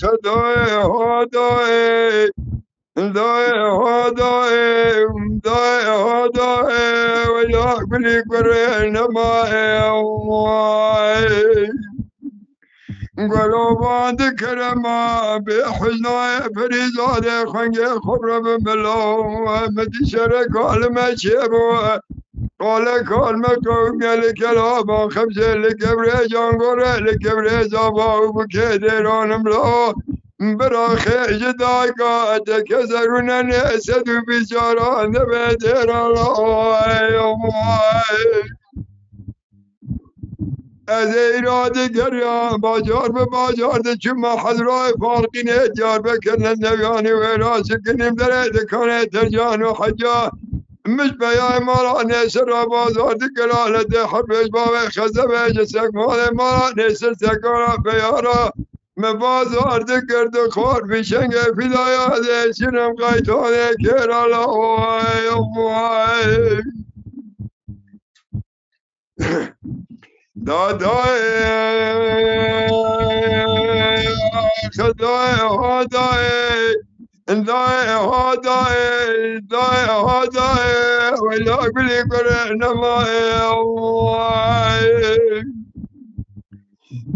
خدای هدای دای هدای دای هدای و یا بلی کره نمای گلوباند کرما به حزنای فریزاده خنگ خبر بملو مدی شر کالمه چه بو قال کالمه قوم لکلابا خمسه لکبره جانگوره لکبره زابا بکه دیرانم لا برا خیج دایگا تکزرون نیسد و بیچاران به دیران از ایراد گریان باجار به باجار ده چما حضرای فارقینه جار بکنن نویانی و راست کنیم در دکانه ترجان و حجا مش بیای مارا نیسر را بازار ده گلاله ده حبش باوه خزبه جسک مال مارا نیسر سکارا بیارا مبازار ده کرد خور بیشنگ فیدایا ده شنم قیتانه کرالا دادای خدای هدای دای هدای دای هدای ولا بلی کره نمای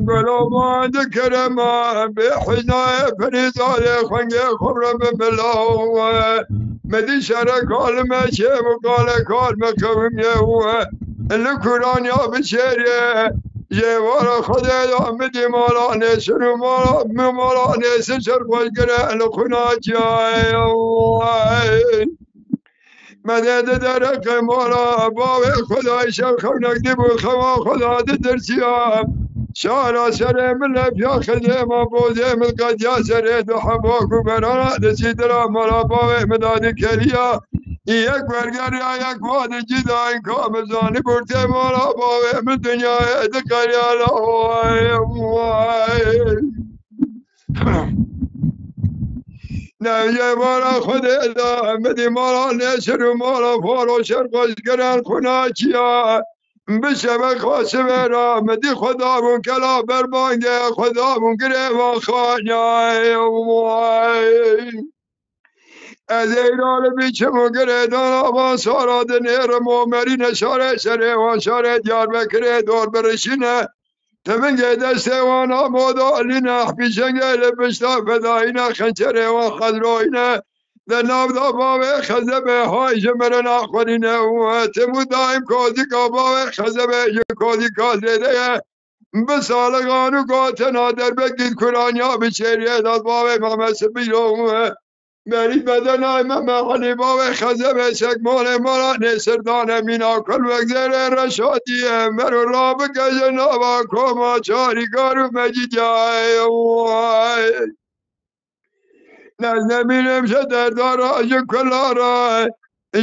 گلوباند کرما به حنای فریزاد خنگ خبر ببلاو مدی شر کالمه چه و کال کالمه قوم یهوه لکران یا بشریه جوار خدا مدی مالا نسر و مالا نسر سر خوشگره لخنا جای مدد درق مالا باو خدای شب خونک دی بود خوا خدا درسیام شارع سر من لفیا خده ما بوده من قد یا سر دو حباک و برانا دسی درا مالا باو مداد کریا یک برگر یا یک واد جدا این کام زانی برده مالا باو من دنیا دکریا نویه مالا خود مدی مالا نشر و مالا فارو شرقاش گرن خونه چیا بشه خواسته برا مدی خدا بون کلا بربانگه خدا بون گره و خانیای از ایران بیچه مگره دان آبان سارا دنیر مومری نشاره سره و شاره دیار بکره دور برشینه تمنگه دسته وانا مودا لینه پیشنگه لبشتا فدایینه خنچره و خضروینه در نابدا باوه خزبه های جمرنا خورینه و تمو دایم کازی که باوه خزبه کازی کازیده بسالگانو گاتنا در بگید کرانیا بچریه داد باوه ممس بیرون برید بدن های محلی باوه خزبه شکمال مرا نسردان مینا کل وگذر رشادیه مرو را بگه نابا کما چاریگارو مجی جای نبینم شدر دارا جو کلارا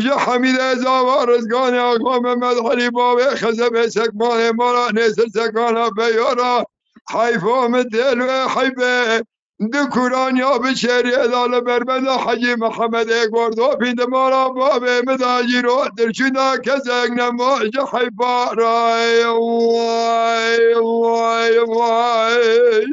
جو حمید ازاوار ازگان آقا محمد حلی باوه خزبه سکمان مرا نسر سکانا بیارا حیفام دل و حیبه دو کورانیا بشری ادال بربند حجی محمد گردو پیند مارا بابه مداجی رو درچونا کزک نماج حیبا رای وای وای وای